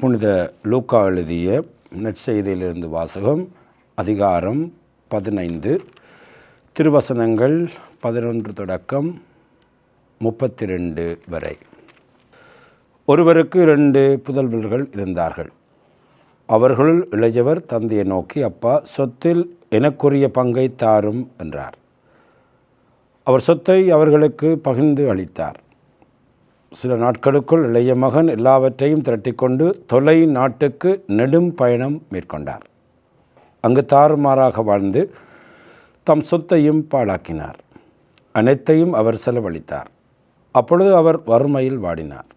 புனித லூக்கா எழுதிய நற்செய்தியிலிருந்து வாசகம். அதிகாரம் 15, திருவசனங்கள் 11 தொடக்கம் 32 வரை. ஒருவருக்கு 2 புதல்வர்கள் இருந்தார்கள். அவர்களுள் இளையவர் தந்தையை நோக்கி, அப்பா, சொத்தில் எனக்குரிய பங்கை தாரும் என்றார். அவர் சொத்தை அவர்களுக்கு பகிர்ந்து அளித்தார். சில நாட்களுக்குள் இளைய மகன் எல்லாவற்றையும் திரட்டிக்கொண்டு தொலை நாட்டுக்கு நெடும் பயணம் மேற்கொண்டார். அங்கு தாறுமாறாக வாழ்ந்து தம் சொத்தையும் பாழாக்கினார். அனைத்தையும் அவர் செலவழித்தார். அப்பொழுது அவர் வறுமையில் வாடினார்.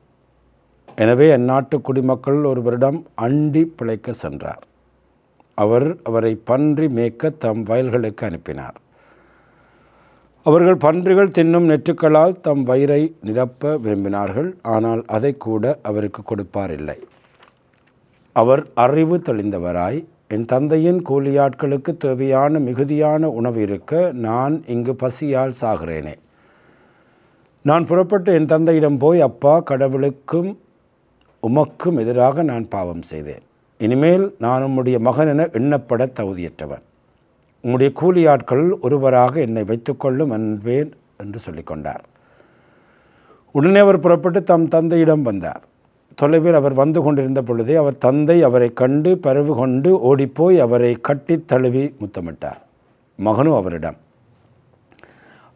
எனவே அந்நாட்டு குடிமக்கள் ஒருவரிடம் அண்டி பிழைக்க சென்றார். அவர் அவரை பன்றி மேய்க்க தம் வயல்களுக்கு அனுப்பினார். அவர்கள் பன்றிகள் தின்னும் நெற்றுக்களால் தம் வயிறை நிரப்ப விரும்பினார்கள். ஆனால் அதை கூட அவருக்கு கொடுப்பாரில்லை. அவர் அறிவு தெளிந்தவராய், என் தந்தையின் கூலியாட்களுக்கு தேவையான மிகுதியான உணவு இருக்க நான் இங்கு பசியால் சாகிறேனே. நான் புறப்பட்டு என் தந்தையிடம் போய், அப்பா, கடவுளுக்கும் உமக்கும் எதிராக நான் பாவம் செய்தேன். இனிமேல் நான் உம்முடைய மகன் என எண்ணப்பட தகுதியற்றவன். உம்முடைய கூலியாட்கள் ஒருவராக என்னை வைத்துக்கொள்ளும் என்பேன் என்று சொல்லிக்கொண்டார். உடனே அவர் புறப்பட்டு தம் தந்தையிடம் வந்தார். தொலைவில் அவர் வந்து கொண்டிருந்த பொழுதே அவர் தந்தை அவரை கண்டு பரிவு கொண்டு ஓடிப்போய் அவரை கட்டி தழுவி முத்தமிட்டார். மகனும் அவரிடம்,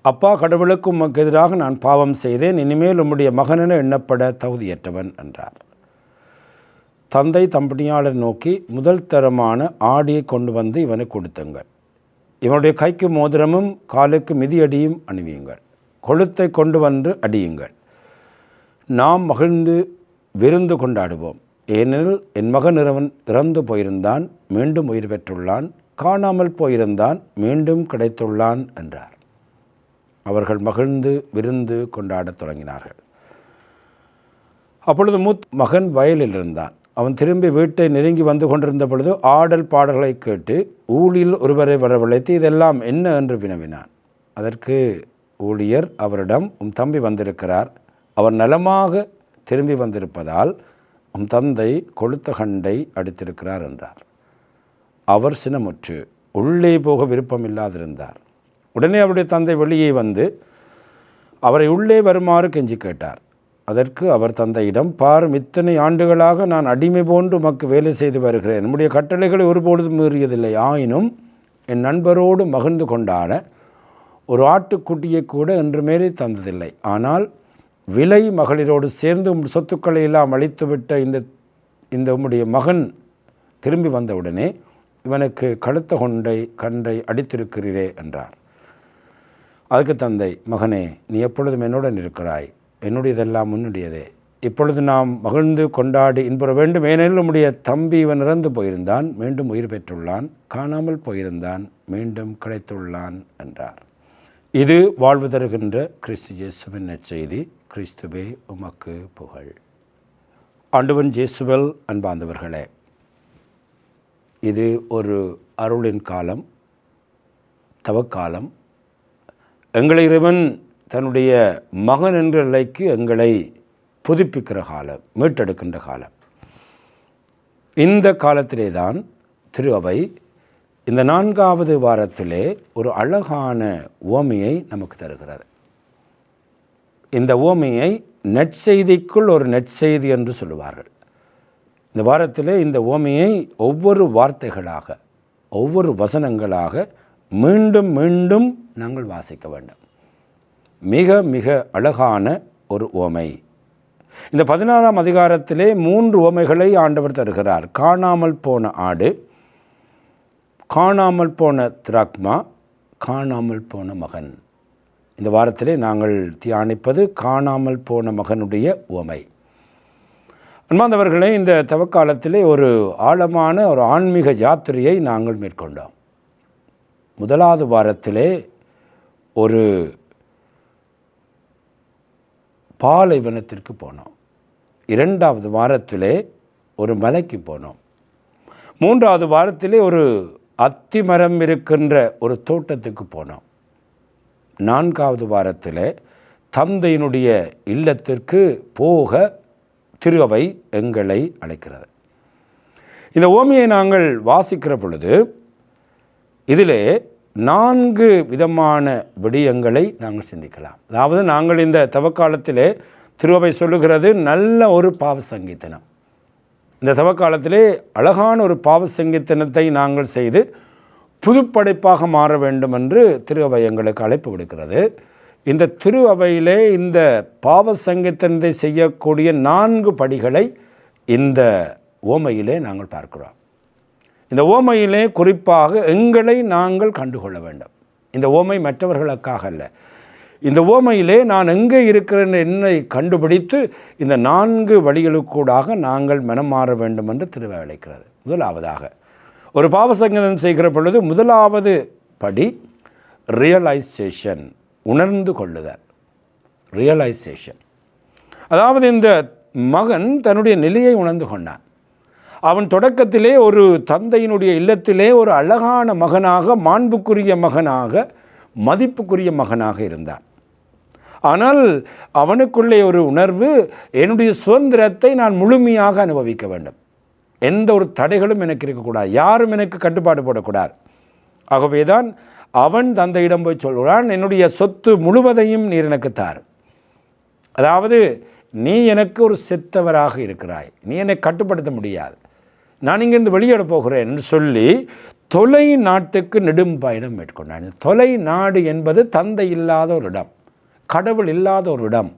அப்பா, கடவுளுக்கு உமக்கு எதிராக நான் பாவம் செய்தேன். இனிமேல் உம்முடைய மகனென எண்ணப்பட தகுதியற்றவன் என்றார். தந்தை தம் பணியாளர் நோக்கி, முதல் தரமான ஆடியை கொண்டு வந்து இவனுக்கு கொடுத்துங்கள். இவனுடைய கைக்கு மோதிரமும் காலுக்கு மிதியடியும் அணிவியுங்கள். கொழுத்தை கொண்டு வந்து அடியுங்கள். நாம் மகிழ்ந்து விருந்து கொண்டாடுவோம். ஏனெனில் என் மகன் இறந்து போயிருந்தான், மீண்டும் உயிர் பெற்றுள்ளான். காணாமல் போயிருந்தான், மீண்டும் கிடைத்துள்ளான் என்றார். அவர்கள் மகிழ்ந்து விருந்து கொண்டாடத் தொடங்கினார்கள். அப்பொழுது மகன் வயலில் இருந்தான். அவன் திரும்பி வீட்டை நெருங்கி வந்து கொண்டிருந்த பொழுது ஆடல் பாடல்களை கேட்டு ஊழியில் ஒருவரை வரவழைத்து, இதெல்லாம் என்ன என்று வினவினான். அதற்கு ஊழியர் அவரிடம், உம் தம்பி வந்திருக்கிறார். அவர் நலமாக திரும்பி வந்திருப்பதால் உம் தந்தை கொழுத்த கண்டை அடித்திருக்கிறார் என்றார். அவர் சினமுற்று உள்ளே போக விருப்பமில்லாதிருந்தார். உடனே அவருடைய தந்தை வெளியே வந்து அவரை உள்ளே வருமாறு கெஞ்சி கேட்டார். அதற்கு அவர் தந்தையிடம், பாரும், இத்தனை ஆண்டுகளாக நான் அடிமை போன்று உமக்கு வேலை செய்து வருகிறேன். நம்முடைய கட்டளைகளை ஒருபொழுதும் மீறியதில்லை. ஆயினும் என் நண்பரோடு மகிழ்ந்து கொண்டாட ஒரு ஆட்டுக்குட்டியை கூட என்று மேலே தந்ததில்லை. ஆனால் விலை மகளிரோடு சேர்ந்து சொத்துக்களை எல்லாம் அழித்துவிட்ட இந்த உம்முடைய மகன் திரும்பி வந்தவுடனே இவனுக்கு கழுத்த கண்டை அடித்திருக்கிறீரே என்றார். அதுக்கு தந்தை, மகனே, நீ எப்பொழுதும் என்னுடன் இருக்கிறாய். என்னுடையதெல்லாம் உன்னுடையதே. இப்பொழுது நாம் மகிழ்ந்து கொண்டாடி இன்புற வேண்டும். ஏனெனில் உம்முடைய தம்பி இவன் இறந்து போயிருந்தான், மீண்டும் உயிர் பெற்றுள்ளான். காணாமல் போயிருந்தான், மீண்டும் கிடைத்துள்ளான் என்றார். இது வாழ்வு தருகின்ற கிறிஸ்து இயேசுவின் நற்செய்தி. கிறிஸ்துவே உமக்கு புகழ். ஆண்டவன் இயேசுவில் அன்பார்ந்தவர்களே, இது ஒரு அருளின் காலம், தவக்காலம். எங்களை இறைவன் தன்னுடைய மகன் என்ற நிலைக்கு எங்களை புதுப்பிக்கிற காலம், மீட்டெடுக்கின்ற காலம். இந்த காலத்திலே தான் திரு அவை இந்த 4வது வாரத்திலே ஒரு அழகான உவமையை நமக்கு தருகிறது. இந்த உவமையை நற்செய்திக்குள் ஒரு நற்செய்தி என்று சொல்லுவார்கள். இந்த வாரத்திலே இந்த உவமையை ஒவ்வொரு வார்த்தைகளாக, ஒவ்வொரு வசனங்களாக மீண்டும் மீண்டும் நாங்கள் வாசிக்க வேண்டும். மிக மிக அழகான ஒரு உவமை. இந்த 16ஆம் அதிகாரத்திலே 3 உவமைகளை ஆண்டவர் தருகிறார். காணாமல் போன ஆடு, காணாமல் போன திராக்மா, காணாமல் போன மகன். இந்த வாரத்திலே நாங்கள் தியானிப்பது காணாமல் போன மகனுடைய உவமை. அன்பார்ந்தவர்களே, இந்த தவக்காலத்திலே ஒரு ஆழமான ஒரு ஆன்மீக யாத்திரையை நாங்கள் மேற்கொண்டோம். முதலாவது வாரத்திலே ஒரு பாலைவனத்திற்கு போனோம். 2வது வாரத்திலே ஒரு மலைக்கு போனோம். 3வது வாரத்திலே ஒரு அத்திமரம் இருக்கின்ற ஒரு தோட்டத்துக்கு போனோம். 4வது வாரத்திலே தந்தையினுடைய இல்லத்திற்கு போக திரு அவை எங்களை அழைக்கிறது. இந்த ஓமையை நாங்கள் வாசிக்கிற பொழுது இதிலே 4 விதமான விடயங்களை நாங்கள் சிந்திக்கலாம். அதாவது நாங்கள் இந்த தவக்காலத்திலே திருவை சொல்லுகிறது நல்ல ஒரு பாவ சங்கீதனம். இந்த தவக்காலத்திலே அழகான ஒரு பாவ சங்கீதனத்தை நாங்கள் செய்து புதுப்படைப்பாக மாற வேண்டும் என்று திருவை எங்களுக்கு அழைப்பு விடுக்கிறது. இந்த திரு அவையிலே இந்த பாவ சங்கீதனத்தை செய்யக்கூடிய 4 படிகளை இந்த ஓமையிலே நாங்கள் பார்க்கிறோம். இந்த ஓமையிலே குறிப்பாக எங்களை நாங்கள் கண்டுகொள்ள வேண்டும். இந்த ஓமை மற்றவர்களுக்காக அல்ல. இந்த ஓமையிலே நான் எங்கே இருக்கிறேன் என்னை கண்டுபிடித்து இந்த 4 வழிகளுக்கூடாக நாங்கள் மனம் மாற வேண்டும் என்று திருவை அழைக்கிறது. முதலாவதாக ஒரு பாவசங்கீதம் செய்கிற பொழுது முதலாவது படி ரியலைசேஷன், உணர்ந்து கொள்ளுதல். ரியலைசேஷன் அதாவது இந்த மகன் தன்னுடைய நிலையை உணர்ந்து கொண்டான். அவன் தொடக்கத்திலே ஒரு தந்தையினுடைய இல்லத்திலே ஒரு அழகான மகனாக, மாண்புக்குரிய மகனாக, மதிப்புக்குரிய மகனாக இருந்தான். ஆனால் அவனுக்குள்ளே ஒரு உணர்வு, என்னுடைய சுதந்திரத்தை நான் முழுமையாக அனுபவிக்க வேண்டும், எந்த ஒரு தடைகளும் எனக்கு இருக்கக்கூடாது, யாரும் எனக்கு கட்டுப்பாடு போடக்கூடாது. ஆகவே தான் அவன் தந்தையிடம் போய் சொல்கிறான், என்னுடைய சொத்து முழுவதையும் நீர் எனக்கு தார். அதாவது நீ எனக்கு ஒரு செத்தவராக இருக்கிறாய், நீ என்னை கட்டுப்படுத்த முடியாது, நான் இங்கிருந்து வெளியேற போகிறேன் என்று சொல்லி தொலை நாட்டுக்கு நெடும் பயணம் மேற்கொண்டான். தொலை நாடு என்பது தந்தை இல்லாத ஒரு இடம், கடவுள் இல்லாத ஒரு இடம்.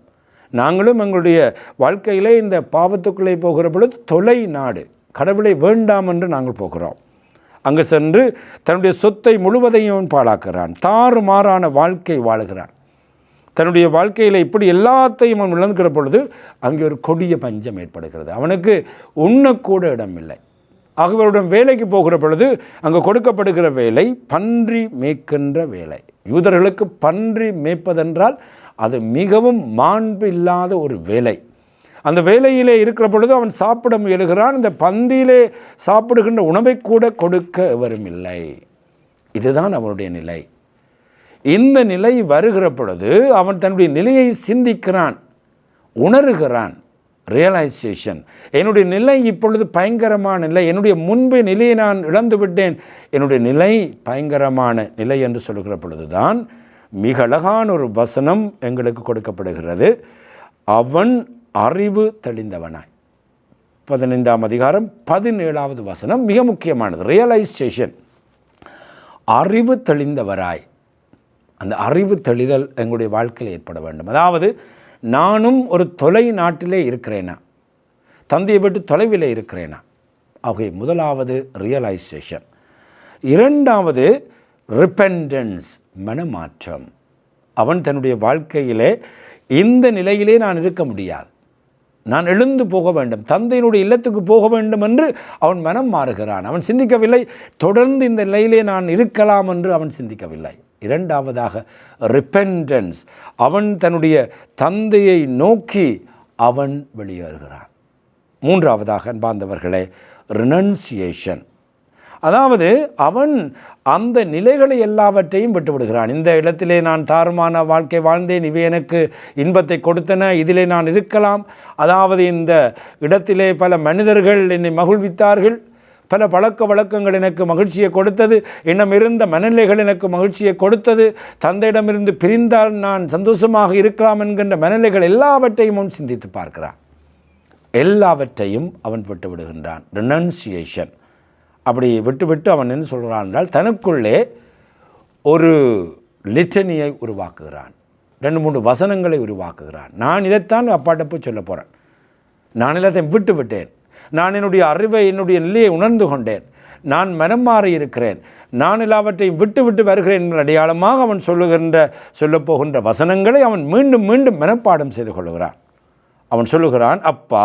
நாங்களும் எங்களுடைய வாழ்க்கையிலே இந்த பாவத்துக்குள்ளே போகிற பொழுது தொலை நாடு, கடவுளை வேண்டாம் என்று நாங்கள் போகிறோம். அங்கு சென்று தன்னுடைய சொத்தை முழுவதையும் பாழாக்குகிறான், தாறுமாறான வாழ்க்கை வாழுகிறான். தன்னுடைய வாழ்க்கையில் இப்படி எல்லாத்தையும் அவன் இழந்துக்கிற பொழுது அங்கே ஒரு கொடிய பஞ்சம் ஏற்படுகிறது. அவனுக்கு உண்ணக்கூட இடமில்லை. ஆகவருடன் வேலைக்கு போகிற பொழுது அங்கே கொடுக்கப்படுகிற வேலை பன்றி மேய்க்கின்ற வேலை. யூதர்களுக்கு பன்றி மேய்ப்பதென்றால் அது மிகவும் மாண்பு இல்லாத ஒரு வேலை. அந்த வேலையிலே இருக்கிற பொழுது அவன் சாப்பிட முயலுகிறான். இந்த பந்தியிலே சாப்பிடுகின்ற உணவை கூட கொடுக்க எவரும் இல்லை. இதுதான் அவனுடைய நிலை. இந்த நிலை வருகிற பொழுது அவன் தன்னுடைய நிலையை சிந்திக்கிறான், உணர்கிறான். ரியலைசேஷன், என்னுடைய நிலை இப்பொழுது பயங்கரமான நிலை, என்னுடைய முன்பே நிலையை நான் இழந்து விட்டேன், என்னுடைய நிலை பயங்கரமான நிலை என்று சொல்லுகிற பொழுதுதான் மிக அழகான ஒரு வசனம் எங்களுக்கு கொடுக்கப்படுகிறது. அவன் அறிவு தெளிந்தவனாய். 15ஆம் அதிகாரம் 17வது வசனம் மிக முக்கியமானது. ரியலைசேஷன், அறிவு தெளிந்தவராய். அந்த அறிவு தெளிதல் எங்களுடைய வாழ்க்கையில் ஏற்பட வேண்டும். அதாவது நானும் ஒரு தொலை நாட்டிலே இருக்கிறேனா, தந்தையை விட்டு தொலைவில் இருக்கிறேனா. ஆகவே முதலாவது ரியலைசேஷன். 2வது ரிப்பெண்டன்ஸ், மனமாற்றம். அவன் தன்னுடைய வாழ்க்கையிலே இந்த நிலையிலே நான் இருக்க முடியாது, நான் எழுந்து போக வேண்டும், தந்தையினுடைய இல்லத்துக்கு போக வேண்டும் என்று அவன் மனம் மாறுகிறான். அவன் சிந்திக்கவில்லை தொடர்ந்து இந்த நிலையிலே நான் இருக்கலாம் என்று அவன் சிந்திக்கவில்லை. 2வதாக ரிப்பெண்டன்ஸ், அவன் தன்னுடைய தந்தையை நோக்கி அவன் வெளியேறுகிறான். 3வதாக அன்பார்ந்தவர்களே ரினன்சியேஷன், அதாவது அவன் அந்த நிலைகளை எல்லாவற்றையும் விட்டுவிடுகிறான். இந்த இடத்திலே நான் தாறுமான வாழ்க்கை வாழ்ந்தேன், இவை எனக்கு இன்பத்தை கொடுத்தன, இதிலே நான் இருக்கலாம். அதாவது இந்த இடத்திலே பல மனிதர்கள் என்னை மகிழ்வித்தார்கள், பல பழக்க வழக்கங்கள் எனக்கு மகிழ்ச்சியை கொடுத்தது, என்னமிருந்த மனநிலைகள் எனக்கு மகிழ்ச்சியை கொடுத்தது, தந்தையிடமிருந்து பிரிந்தால் நான் சந்தோஷமாக இருக்கலாம் என்கின்ற மனநிலைகள் எல்லாவற்றையும் அவன் சிந்தித்து பார்க்கிறான். எல்லாவற்றையும் அவன் விட்டு விடுகின்றான். ரினன்சியேஷன். அப்படி விட்டு அவன் என்ன சொல்கிறான் என்றால் தனக்குள்ளே ஒரு லிட்டனியை உருவாக்குகிறான், 2-3 வசனங்களை உருவாக்குகிறான். நான் இதைத்தான் அப்பாட்ட போய் சொல்ல போகிறேன், நான் எல்லாத்தையும் விட்டு விட்டேன், நான் என்னுடைய அறிவை என்னுடைய நிலையை உணர்ந்து கொண்டேன், நான் மனம் மாறி இருக்கிறேன், நான் எல்லாவற்றையும் விட்டு வருகிறேன் என்ற அடையாளமாக அவன் சொல்லப்போகின்ற வசனங்களை அவன் மீண்டும் மனப்பாடம் செய்து கொள்கிறான். அவன் சொல்லுகிறான், அப்பா,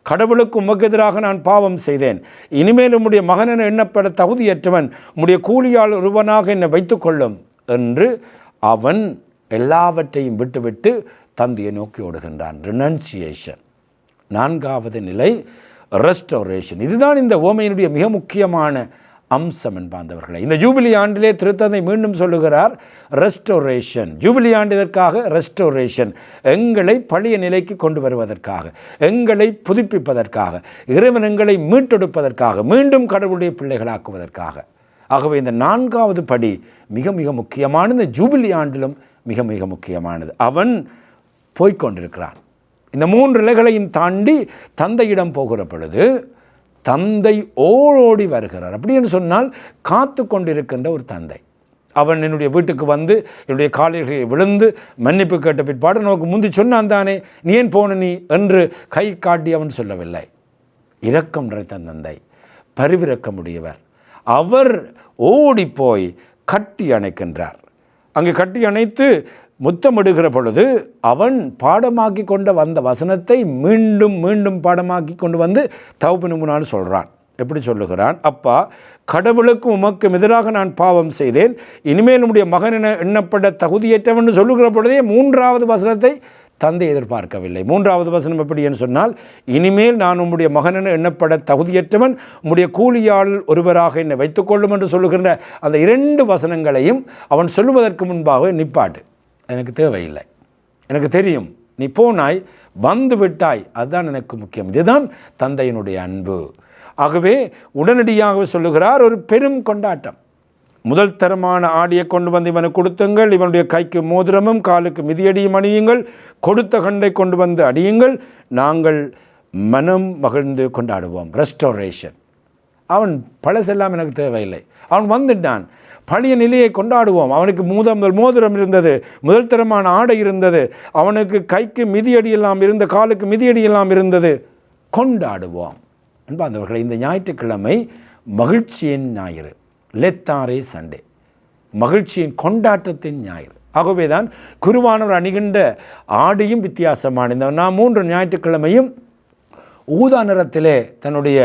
கடவுளுக்கு உமக்கு எதிராக நான் பாவம் செய்தேன், இனிமேல் உம்முடைய மகன் என எண்ணப்பட தகுதியற்றவன், உம்முடைய கூலியால் ஒருவனாக என்னை வைத்துக்கொள்ளும் என்று அவன் எல்லாவற்றையும் விட்டு தந்தையை நோக்கி ஓடுகின்றான். ரினன்சியேஷன். 4வது நிலை ரெஸ்டோரேஷன். இதுதான் இந்த ஓமையினுடைய மிக முக்கியமான அம்சம் என்பார்ந்தவர்களை. இந்த ஜூபிலி ஆண்டிலே திருத்தந்தை மீண்டும் சொல்லுகிறார், ரெஸ்டோரேஷன். ஜூபிலி ஆண்டு இதற்காக ரெஸ்டோரேஷன், எங்களை பழைய நிலைக்கு கொண்டு வருவதற்காக, எங்களை புதுப்பிப்பதற்காக, இறைவன் எங்களை மீட்டெடுப்பதற்காக, மீண்டும் கடவுளுடைய பிள்ளைகளாக்குவதற்காக. ஆகவே இந்த 4வது படி மிக மிக முக்கியமானது. இந்த ஜூபிலி ஆண்டிலும் மிக மிக முக்கியமானது. அவன் போய்கொண்டிருக்கிறான். இந்த 3 நிலைகளையும் தாண்டி தந்தையிடம் போகிற பொழுது தந்தை ஓடோடி வருகிறார். அப்படின்னு சொன்னால் காத்து கொண்டிருக்கின்ற ஒரு தந்தை. அவன் என்னுடைய வீட்டுக்கு வந்து என்னுடைய காலைகளை விழுந்து மன்னிப்பு கேட்ட பிற்பாடு நமக்கு முந்தி சொன்னான் தானே, நீ ஏன் போன நீ என்று கை காட்டி அவன் சொல்லவில்லை. இரக்கம் நிறைந்த தந்தை, பரிவிரக்கமுடையவர். அவர் ஓடிப்போய் கட்டி அணைக்கின்றார். அங்கே கட்டி அணைத்து முத்தமிடுகிற பொழுது அவன் பாடமாக்கி கொண்ட வந்த வசனத்தை மீண்டும் மீண்டும் பாடமாக்கி கொண்டு வந்து தகப்பனு முன்னால் சொல்கிறான். எப்படி சொல்லுகிறான்? அப்பா, கடவுளுக்கும் உமக்கும் எதிராக நான் பாவம் செய்தேன், இனிமேல் நம்முடைய மகன் என எண்ணப்பட தகுதியற்றவன் சொல்லுகிற பொழுதே 3வது வசனத்தை தந்தை எதிர்பார்க்கவில்லை. 3வது வசனம் எப்படி என்று சொன்னால், இனிமேல் நான் உம்முடைய மகன் என எண்ணப்பட தகுதியற்றவன், உம்முடைய கூலியாள் ஒருவராக என்னை வைத்துக்கொள்ளும் என்று சொல்லுகின்ற அந்த 2 வசனங்களையும் அவன் சொல்லுவதற்கு முன்பாக நிப்பாட்டு, எனக்கு தேவையில்லை, எனக்கு தெரியும், நீ போனாய், வந்து விட்டாய், அதுதான் எனக்கு முக்கியம். இதுதான் தந்தையினுடைய அன்பு. ஆகவே உடனடியாக சொல்லுகிறார், ஒரு பெரும் கொண்டாட்டம். முதல் தரமான ஆடியை கொண்டு வந்து இவனுக்கு கொடுத்துங்கள், இவனுடைய கைக்கு மோதிரமும் காலுக்கு மிதியடியும் அணியுங்கள், கொடுத்த கண்டை கொண்டு வந்து அடியுங்கள், நாங்கள் மனம் மகிழ்ந்து கொண்டாடுவோம். ரெஸ்டோரேஷன். அவன் பழசெல்லாம் எனக்கு தேவையில்லை, அவன் வந்துட்டான், பழைய நிலையை கொண்டாடுவோம். அவனுக்கு மோதிரம் இருந்தது, முதல் தரமான ஆடை இருந்தது, அவனுக்கு கைக்கு மிதியடியெல்லாம் இருந்த, காலுக்கு மிதியடியெல்லாம் இருந்தது, கொண்டாடுவோம். அன்பார்ந்தவர்களே, இந்த ஞாயிற்றுக்கிழமை மகிழ்ச்சியின் ஞாயிறு, லெத்தாரே சண்டே, மகிழ்ச்சியின் கொண்டாட்டத்தின் ஞாயிறு. ஆகவே தான் குருவானவர் அணிகின்ற ஆடையும் வித்தியாசமான. இந்த நான் 3 ஞாயிற்றுக்கிழமையும் ஊதா நிறத்திலே தன்னுடைய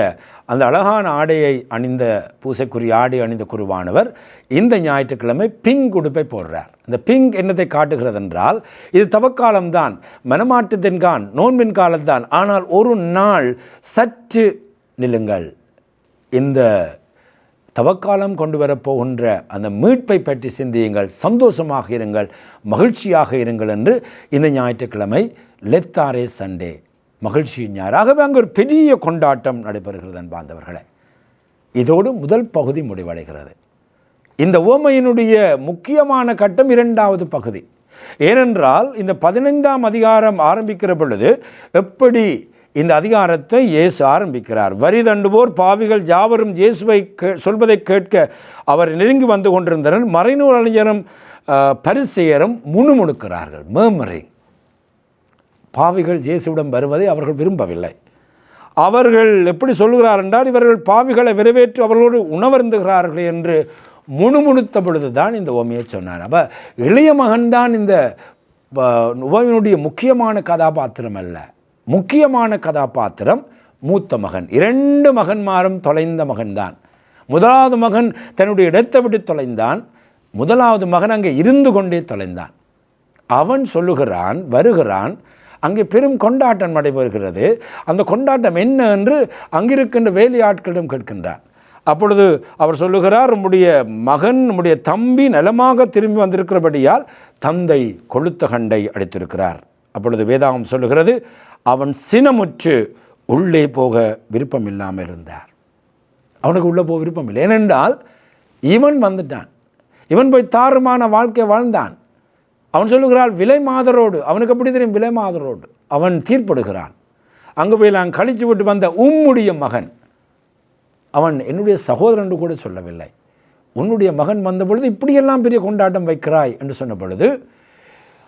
அந்த அழகான ஆடையை அணிந்த, பூசைக்குரிய ஆடை அணிந்த குருவானவர் இந்த ஞாயிற்றுக்கிழமை பிங்க் உடுப்பை போடுறார். இந்த பிங்க் என்னத்தை காட்டுகிறது என்றால், இது தவக்காலம்தான், மனமாற்றத்தின்கான், நோன்பின் காலம்தான். ஆனால் ஒரு நாள் சற்று நில்லுங்கள், இந்த தவக்காலம் கொண்டு வரப்போகின்ற அந்த மீட்பை பற்றி சிந்தியுங்கள், சந்தோஷமாக இருங்கள், மகிழ்ச்சியாக இருங்கள் என்று இந்த ஞாயிற்றுக்கிழமை லெத்தாரே சண்டே, மகிழ்ச்சியின் ஞாயிறு. ஆகவே அங்கே ஒரு பெரிய கொண்டாட்டம் நடைபெறுகிறது அன்பார்ந்தவர்களே. இதோடு முதல் பகுதி முடிவடைகிறது. இந்த உவமையினுடைய முக்கியமான கட்டம் 2வது பகுதி. ஏனென்றால் இந்த 15ஆம் அதிகாரம் ஆரம்பிக்கிற பொழுது எப்படி இந்த அதிகாரத்தை இயேசு ஆரம்பிக்கிறார். வரி தண்டுவோர் பாவிகள் யாவரும் இயேசுவை சொல்வதை கேட்க அவர் நெருங்கி வந்து கொண்டிருந்தனர். மறைநூல் அறிஞரும் பரிசேயரும் முணுமுணுக்கிறார்கள். மர்மரிங். பாவிகள் இயேசுவிடம் வருவதை அவர்கள் விரும்பவில்லை. அவர்கள் எப்படி சொல்லுகிறார் என்றால், இவர்கள் பாவிகளை வரவேற்று அவர்களோடு உணவருந்துகிறார்கள் என்று முணுமுணுத்த பொழுது தான் இந்த உவமையை சொன்னார். அப்போ இளைய மகன்தான் இந்த உவமையினுடைய முக்கியமான கதாபாத்திரம் அல்ல. முக்கியமான கதாபாத்திரம் மூத்த மகன். 2 மகன்மாரும் தொலைந்த மகன்தான். 1வது மகன் தன்னுடைய இடத்தை விட்டு தொலைந்தான், 1வது மகன் அங்கே இருந்து கொண்டே தொலைந்தான். அவன் சொல்லுகிறான், வருகிறான், அங்கே பெரும் கொண்டாட்டம் நடைபெறுகிறது. அந்த கொண்டாட்டம் என்ன என்று அங்கிருக்கின்ற வேலையாட்களிடம் கேட்கின்றான். அப்பொழுது அவர் சொல்லுகிறார், உம்முடைய மகன், உம்முடைய தம்பி நலமாக திரும்பி வந்திருக்கிறபடியால் தந்தை கொழுத்த கண்டை அடித்திருக்கிறார். அப்பொழுது வேதாகம் சொல்லுகிறது, அவன் சினமுற்று உள்ளே போக விருப்பம் இல்லாமல் இருந்தார். அவனுக்கு உள்ளே போக விருப்பம் இல்லை. ஏனென்றால் இவன் வந்துட்டான், இவன் போய் தாறுமான வாழ்க்கை வாழ்ந்தான். அவன் சொல்லுகிறாள் விலை மாதரோடு, அவனுக்கு எப்படி தெரியும் விலை மாதரோடு? அவன் தீர்ப்படுகிறான். அங்கே போய் நான் கழித்து விட்டு வந்த உம்முடைய மகன், அவன் என்னுடைய சகோதரன் கூட சொல்லவில்லை, உன்னுடைய மகன் வந்த பொழுது இப்படியெல்லாம் பெரிய கொண்டாட்டம் வைக்கிறாய் என்று சொன்ன பொழுது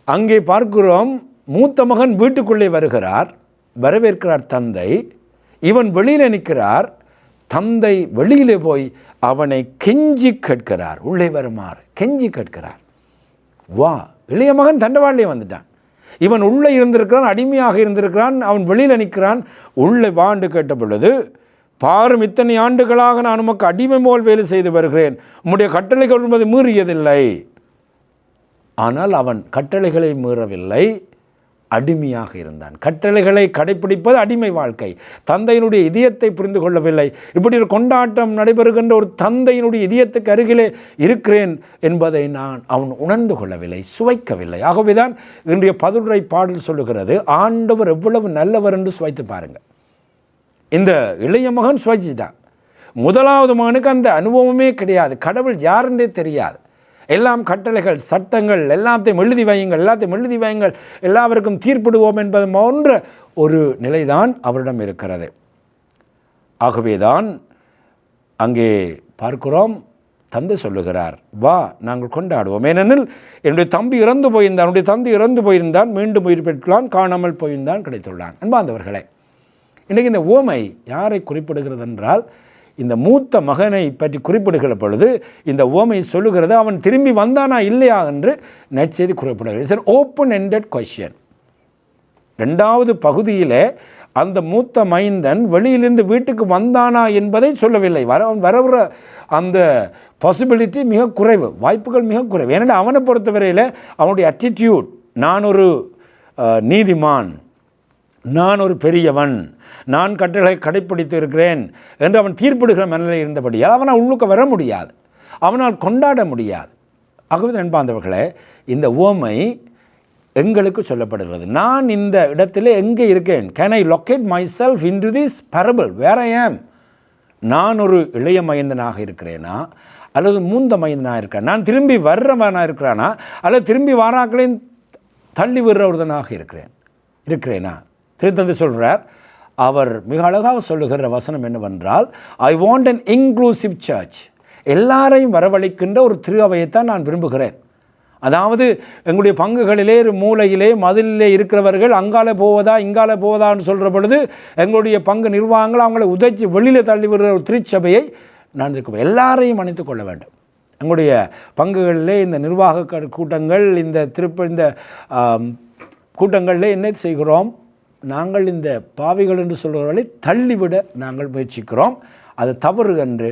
அங்கே பார்க்கிறோம், மூத்த மகன் வீட்டுக்குள்ளே வருகிறார், வரவேற்கிறார் தந்தை. இவன் வெளியில் நிற்கிறார். தந்தை வெளியிலே போய் அவனை கெஞ்சி கேட்கிறார், உள்ளே வருமாறு கெஞ்சி கேட்கிறார். வா, இளைய மகன் தண்டவாளிலே வந்துட்டான். இவன் உள்ளே இருந்திருக்கிறான், அடிமையாக இருந்திருக்கிறான். அவன் வெளியில் நிற்கிறான். உள்ளே வாண்டு கேட்ட பொழுது, பாரும் இத்தனை ஆண்டுகளாக நான் உமக்கு அடிமை போல் வேலை செய்து வருகிறேன், உம்முடைய கட்டளைகள் மீறியதில்லை. ஆனால் அவன் கட்டளைகளை மீறவில்லை, அடிமையாக இருந்தான். கட்டளைகளை கடைப்பிடிப்பது அடிமை வாழ்க்கை. தந்தையினுடைய இதயத்தை புரிந்து கொள்ளவில்லை. இப்படி ஒரு கொண்டாட்டம் நடைபெறுகின்ற ஒரு தந்தையினுடைய இதயத்துக்கு அருகிலே இருக்கிறேன் என்பதை அவன் உணர்ந்து கொள்ளவில்லை, சுவைக்கவில்லை. ஆகவேதான் இன்றைய பதிலுரை பாடல் சொல்லுகிறது, ஆண்டவர் எவ்வளவு நல்லவர் என்று சுவைத்து பாருங்கள். இந்த இளைய மகன் சுவைச்சுதான். முதலாவது மகனுக்கு அந்த அனுபவமே கிடையாது. கடவுள் யாருன்றே தெரியாது. எல்லாம் கட்டளைகள், சட்டங்கள், எல்லாத்தையும் எழுதி வையுங்கள், எல்லாருக்கும் தீர்ப்பிடுவோம் என்பது போன்ற ஒரு நிலைதான் அவரிடம் இருக்கிறது. ஆகவேதான் அங்கே பார்க்கிறோம், தந்தை சொல்லுகிறார், வா நாங்கள் கொண்டாடுவோம். ஏனெனில் என்னுடைய தம்பி இறந்து போயிருந்தான், மீண்டும் உயிர் பெற்றான், காணாமல் போயிருந்தான், கிடைத்துள்ளான். அன்பார்ந்தவர்களே, இன்றைக்கு இந்த உவமை யாரை குறிப்பிடுகிறது என்றால், இந்த மூத்த மகனை பற்றி குறிப்பிடுகிற பொழுது இந்த உவமை சொல்லுகிறது, அவன் திரும்பி வந்தானா இல்லையா என்று நற்செய்தி குறிப்பிடுகிறது. It's an open-ended question. ரெண்டாவது பகுதியில் அந்த மூத்த மைந்தன் வெளியிலிருந்து வீட்டுக்கு வந்தானா என்பதை சொல்லவில்லை. வரவுற அந்த பாசிபிலிட்டி மிக குறைவு, வாய்ப்புகள் மிக குறைவு. ஏனென்றால் அவனை பொறுத்தவரையில் அவனுடைய அட்டிடியூட், நான் ஒரு நீதிமான், நான் ஒரு பெரியவன், நான் கட்டளை கடைப்பிடித்து இருக்கிறேன் என்று அவன் தீர்ப்பிடுகிற மனநிலை இருந்தபடியால் அவனால் உள்ளுக்கு வர முடியாது, அவனால் கொண்டாட முடியாது. ஆகவே அன்பார்ந்தவர்களே, இந்த உவமை எங்களுக்கு சொல்லப்படுகிறது. நான் இந்த இடத்திலே எங்கே இருக்கேன்? Can I locate myself into this parable? Where I am? நான் ஒரு இளைய மைந்தனாக இருக்கிறேனா அல்லது மூந்த மைந்தனாக இருக்கிறேன்? நான் திரும்பி வர்றவனாக இருக்கிறானா அல்லது திரும்பி வாராக்களையும் தள்ளி விடுறவர்தனாக இருக்கிறேனா? திருத்தந்தை சொல்கிறார், அவர் மிக அழகாக சொல்லுகிற வசனம் என்னவென்றால், I want an inclusive church. எல்லாரையும் வரவழைக்கின்ற ஒரு திரு அவையைத்தான் நான் விரும்புகிறேன். அதாவது எங்களுடைய பங்குகளிலே மூலையிலே மதிலே இருக்கிறவர்கள் அங்கால போவதா இங்கால போவதான்னு சொல்கிற பொழுது எங்களுடைய பங்கு நிர்வாகங்கள் அவங்களை உதைச்சி வெளியில் தள்ளி விடுற ஒரு திருச்சபையை நான் இருக்க எல்லாரையும் அணைத்து கொள்ள வேண்டும். எங்களுடைய பங்குகளிலே இந்த நிர்வாக கூட்டங்கள், இந்த கூட்டங்களில் என்ன செய்கிறோம்? நாங்கள் இந்த பாவிகள் என்று சொல்கிறவர்களை தள்ளிவிட நாங்கள் முயற்சிக்கிறோம். அது தவறு என்று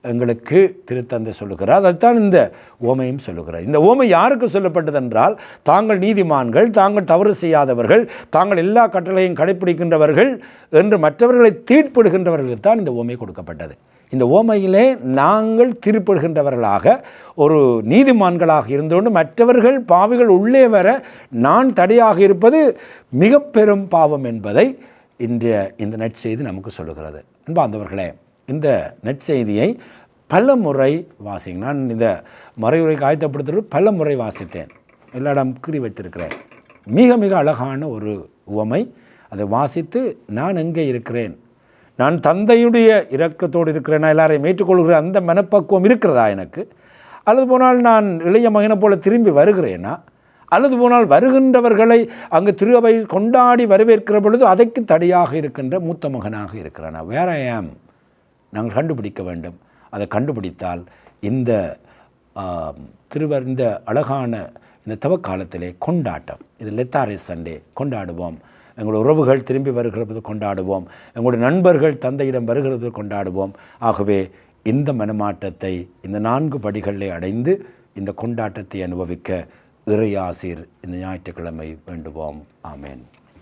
எங்களுக்கு திருத்தந்தை சொல்லுகிறார். அதைத்தான் இந்த உவமையும் சொல்லுகிறார். இந்த உவமை யாருக்கு சொல்லப்பட்டது என்றால், தாங்கள் நீதிமான்கள், தாங்கள் தவறு செய்யாதவர்கள், தாங்கள் எல்லா கட்டளையும் கடைப்பிடிக்கின்றவர்கள் என்று மற்றவர்களை தீர்ப்பிடுகின்றவர்களுக்கு தான் இந்த உவமை கொடுக்கப்பட்டது. இந்த உவமையிலே நாங்கள் தீர்ப்பிடுகின்றவர்களாக, ஒரு நீதிமான்களாக இருந்தோண்டு மற்றவர்கள் பாவிகள் உள்ளே வர நான் தடையாக இருப்பது மிக பெரும் பாவம் என்பதை இந்த நற்செய்தி நமக்கு சொல்லுகிறது. அன்பார்ந்தவர்களே, இந்த நற்செய்தியை பல முறை வாசிங்க. நான் இந்த மறைவுரைக்கு ஆயத்தப்படுத்துறது பல முறை வாசித்தேன், எல்லா இடம் கீறி வைத்திருக்கிறேன். மிக மிக அழகான ஒரு உவமை. அதை வாசித்து நான் எங்கே இருக்கிறேன், நான் தந்தையுடைய இரக்கத்தோடு இருக்கிறேனா, எல்லாரையும் ஏற்றுக்கொள்கிற அந்த மனப்பக்குவம் இருக்கிறதா எனக்கு, அல்லது போனால் நான் இளைய மகனை போல திரும்பி வருகிறேனா, அல்லது போனால் வருகின்றவர்களை அங்கு திரு அவை கொண்டாடி வரவேற்கிற பொழுது அதற்கு தடையாக இருக்கின்ற மூத்த மகனாக இருக்கிறானா? வேற ஏம் நாங்கள் கண்டுபிடிக்க வேண்டும். அதை கண்டுபிடித்தால் இந்த இந்த அழகான இந்த தவக்காலத்திலே கொண்டாட்டம், இது லெத்தாரி சண்டே கொண்டாடுவோம். எங்களுடைய உறவுகள் திரும்பி வருகிறது கொண்டாடுவோம். எங்களுடைய நண்பர்கள் தந்தையிடம் வருகிறது கொண்டாடுவோம். ஆகவே இந்த மனமாற்றத்தை இந்த 4 படிகளிலே அடைந்து இந்த கொண்டாட்டத்தை அனுபவிக்க இறை ஆசீர் இந்த ஞாயிற்றுக்கிழமை வேண்டுவோம். ஆமேன்.